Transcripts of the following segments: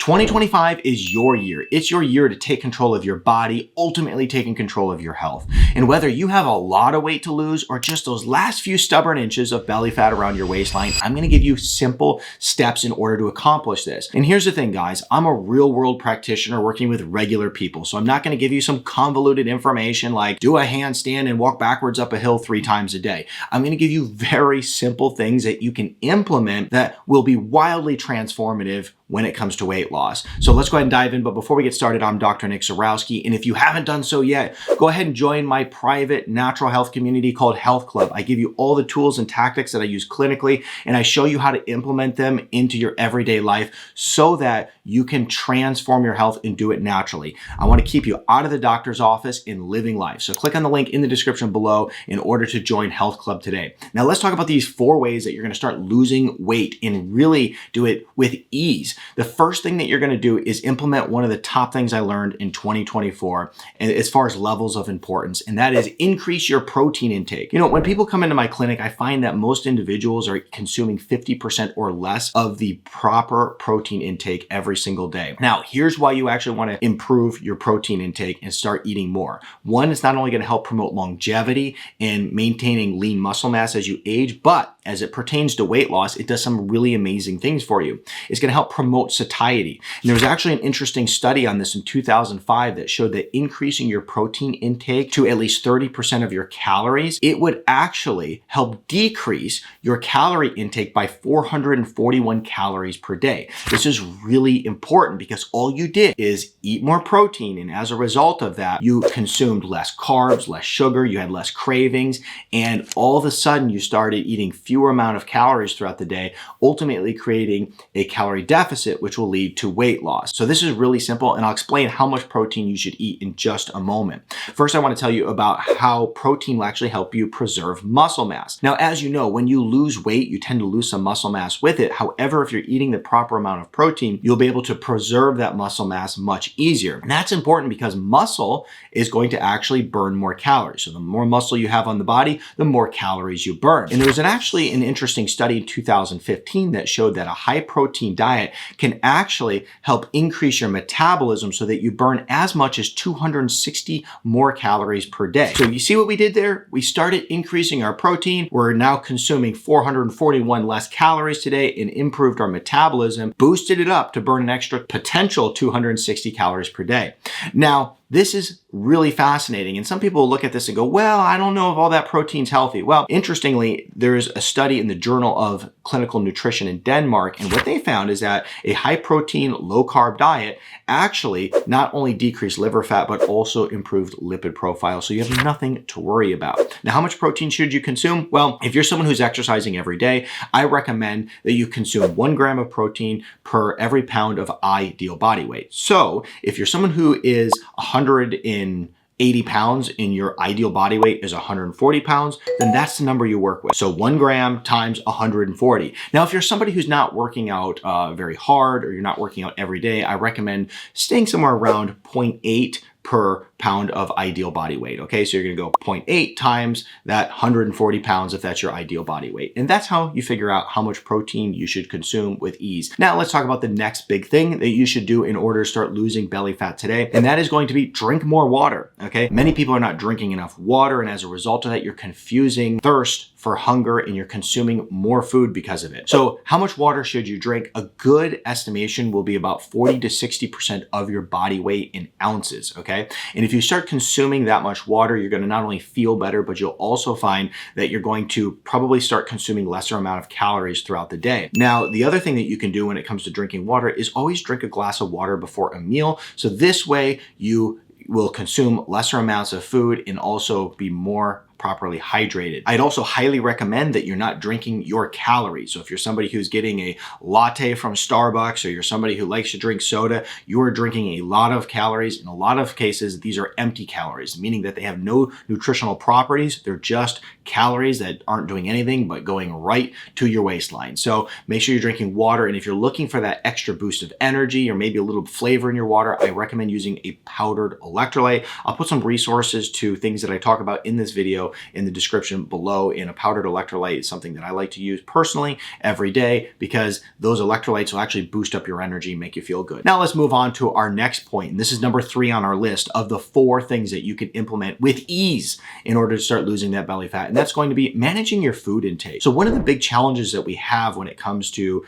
2025 is your year. It's your year to take control of your body, ultimately taking control of your health. And whether you have a lot of weight to lose or just those last few stubborn inches of belly fat around your waistline, I'm gonna give you simple steps in order to accomplish this. And here's the thing, guys, I'm a real world practitioner working with regular people. So I'm not gonna give you some convoluted information like do a handstand and walk backwards up a hill 3 times a day. I'm gonna give you very simple things that you can implement that will be wildly transformative when it comes to weight loss. So let's go ahead and dive in. But before we get started, I'm Dr. Nick Zarowski. And if you haven't done so yet, go ahead and join my private natural health community called Health Club. I give you all the tools and tactics that I use clinically, and I show you how to implement them into your everyday life so that you can transform your health and do it naturally. I want to keep you out of the doctor's office and living life. So click on the link in the description below in order to join Health Club today. Now let's talk about these 4 ways that you're going to start losing weight and really do it with ease. The first thing that you're going to do is implement one of the top things I learned in 2024 and as far as levels of importance, and that is increase your protein intake. You know, when people come into my clinic, I find that most individuals are consuming 50% or less of the proper protein intake every single day. Now, here's why you actually want to improve your protein intake and start eating more. One, it's not only going to help promote longevity and maintaining lean muscle mass as you age, but as it pertains to weight loss, it does some really amazing things for you. It's going to help promote satiety. And there was actually an interesting study on this in 2005 that showed that increasing your protein intake to at least 30% of your calories, it would actually help decrease your calorie intake by 441 calories per day. This is really important because all you did is eat more protein, and as a result of that, you consumed less carbs, less sugar, you had less cravings, and all of a sudden you started eating fewer amount of calories throughout the day, ultimately creating a calorie deficit, which will lead to weight loss. So this is really simple, and I'll explain how much protein you should eat in just a moment. First, I want to tell you about how protein will actually help you preserve muscle mass. Now, as you know, when you lose weight, you tend to lose some muscle mass with it. However, if you're eating the proper amount of protein, you'll be able to preserve that muscle mass much easier. And that's important because muscle is going to actually burn more calories. So the more muscle you have on the body, the more calories you burn. And there was actually an interesting study in 2015 that showed that a high protein diet can actually help increase your metabolism so that you burn as much as 260 more calories per day. So you see what we did there? We started increasing our protein. We're now consuming 441 less calories today and improved our metabolism, boosted it up to burn an extra potential 260 calories per day. Now, this is really fascinating. And some people will look at this and go, well, I don't know if all that protein's healthy. Well, interestingly, there's a study in the Journal of Clinical Nutrition in Denmark. And what they found is that a high protein, low carb diet actually not only decreased liver fat, but also improved lipid profile. So you have nothing to worry about. Now, how much protein should you consume? Well, if you're someone who's exercising every day, I recommend that you consume 1 gram of protein per every pound of ideal body weight. So if you're someone who is 180 pounds and your ideal body weight is 140 pounds, then that's the number you work with. So 1 gram times 140. Now, if you're somebody who's not working out very hard or you're not working out every day, I recommend staying somewhere around 0.8 per pound of ideal body weight. Okay, so you're gonna go 0.8 times that 140 pounds if that's your ideal body weight. And that's how you figure out how much protein you should consume with ease. Now let's talk about the next big thing that you should do in order to start losing belly fat today. And that is going to be drink more water. Okay, many people are not drinking enough water, and as a result of that, you're confusing thirst for hunger and you're consuming more food because of it. So how much water should you drink? A good estimation will be about 40 to 60% of your body weight in ounces. Okay, and if you start consuming that much water, you're going to not only feel better, but you'll also find that you're going to probably start consuming lesser amount of calories throughout the day. Now, the other thing that you can do when it comes to drinking water is always drink a glass of water before a meal. So this way you will consume lesser amounts of food and also be more properly hydrated. I'd also highly recommend that you're not drinking your calories. So if you're somebody who's getting a latte from Starbucks or you're somebody who likes to drink soda, you're drinking a lot of calories. In a lot of cases, these are empty calories, meaning that they have no nutritional properties. They're just calories that aren't doing anything but going right to your waistline. So make sure you're drinking water. And if you're looking for that extra boost of energy or maybe a little flavor in your water, I recommend using a powdered electrolyte. I'll put some resources to things that I talk about in this video video in the description below. And a powdered electrolyte is something that I like to use personally every day because those electrolytes will actually boost up your energy and make you feel good. Now let's move on to our next point. And this is number 3 on our list of the 4 things that you can implement with ease in order to start losing that belly fat. And that's going to be managing your food intake. So one of the big challenges that we have when it comes to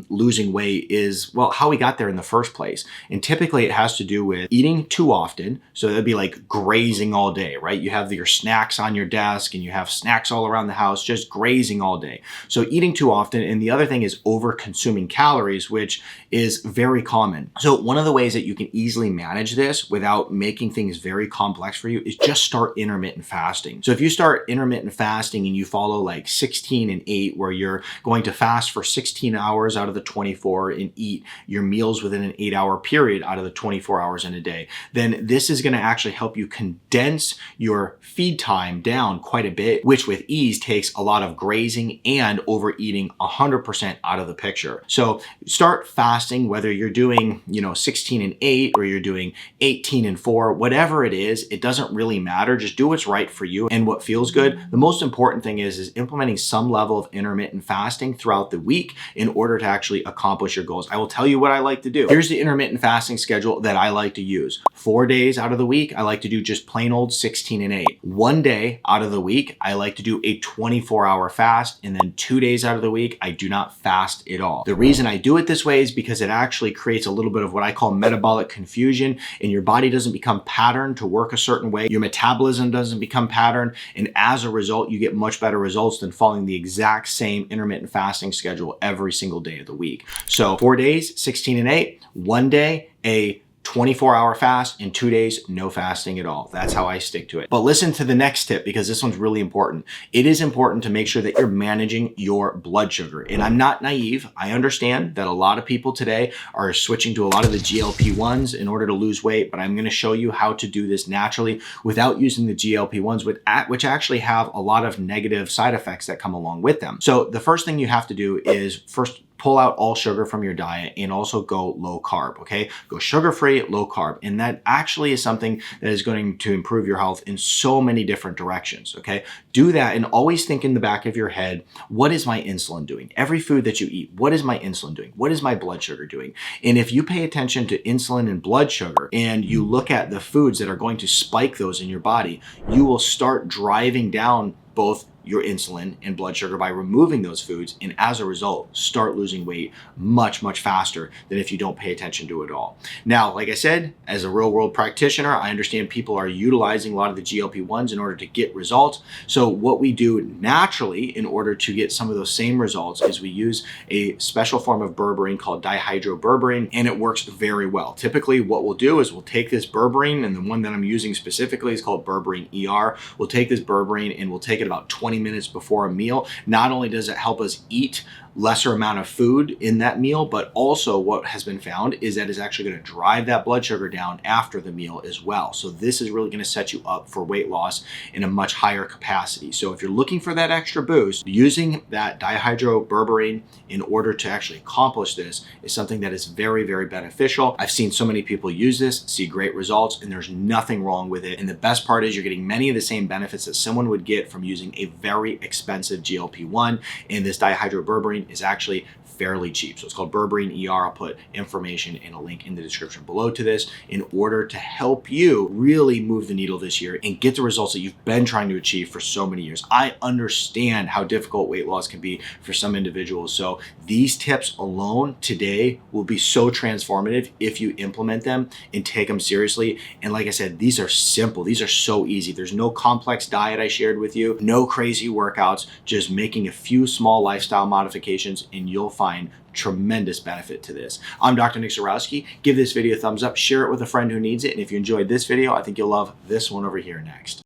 losing weight is, well, how we got there in the first place. And typically it has to do with eating too often. So that'd be like grazing all day, right? You have your snacks on your desk and you have snacks all around the house, just grazing all day. So eating too often. And the other thing is over consuming calories, which is very common. So one of the ways that you can easily manage this without making things very complex for you is just start intermittent fasting. So if you start intermittent fasting and you follow like 16 and 8, where you're going to fast for 16 hours out of the 24 and eat your meals within an 8-hour period out of the 24 hours in a day, then this is going to actually help you condense your feed time down quite a bit, which with ease takes a lot of grazing and overeating 100% out of the picture. So start fasting, whether you're doing, 16 and 8 or you're doing 18 and 4, whatever it is, it doesn't really matter. Just do what's right for you and what feels good. The most important thing is implementing some level of intermittent fasting throughout the week in order to actually accomplish your goals. I will tell you what I like to do. Here's the intermittent fasting schedule that I like to use. 4 days out of the week, I like to do just plain old 16 and 8. 1 day out of the week, I like to do a 24-hour fast. And then 2 days out of the week, I do not fast at all. The reason I do it this way is because it actually creates a little bit of what I call metabolic confusion, and your body doesn't become patterned to work a certain way. Your metabolism doesn't become patterned. And as a result, you get much better results than following the exact same intermittent fasting schedule every single day of the week. So 4 days, 16 and 8, 1 day, a 24-hour fast, and 2 days, no fasting at all. That's how I stick to it. But listen to the next tip because this one's really important. It is important to make sure that you're managing your blood sugar. And I'm not naive. I understand that a lot of people today are switching to a lot of the GLP-1s in order to lose weight, but I'm going to show you how to do this naturally without using the GLP-1s, which actually have a lot of negative side effects that come along with them. So the first thing you have to do is first pull out all sugar from your diet and also go low carb, okay? Go sugar-free, low carb. And that actually is something that is going to improve your health in so many different directions, okay? Do that and always think in the back of your head, what is my insulin doing? Every food that you eat, what is my insulin doing? What is my blood sugar doing? And if you pay attention to insulin and blood sugar and you look at the foods that are going to spike those in your body, you will start driving down both your insulin and blood sugar by removing those foods, and as a result, start losing weight much, much faster than if you don't pay attention to it all. Now, like I said, as a real world practitioner, I understand people are utilizing a lot of the GLP-1s in order to get results. So what we do naturally in order to get some of those same results is we use a special form of berberine called dihydroberberine, and it works very well. Typically, what we'll do is we'll take this berberine, and the one that I'm using specifically is called berberine ER. We'll take this berberine and we'll take it about 20 minutes before a meal. Not only does it help us eat lesser amount of food in that meal, but also what has been found is that it's actually going to drive that blood sugar down after the meal as well. So this is really going to set you up for weight loss in a much higher capacity. So if you're looking for that extra boost, using that dihydroberberine in order to actually accomplish this is something that is very, very beneficial. I've seen so many people use this, see great results, and there's nothing wrong with it. And the best part is you're getting many of the same benefits that someone would get from using a very expensive GLP-1, and this dihydroberberine is actually fairly cheap. So it's called berberine ER. I'll put information and a link in the description below to this in order to help you really move the needle this year and get the results that you've been trying to achieve for so many years. I understand how difficult weight loss can be for some individuals. So these tips alone today will be so transformative if you implement them and take them seriously. And like I said, these are simple. These are so easy. There's no complex diet I shared with you, no crazy workouts, just making a few small lifestyle modifications and you'll find tremendous benefit to this. I'm Dr. Nick Zarowski. Give this video a thumbs up, share it with a friend who needs it. And if you enjoyed this video, I think you'll love this one over here next.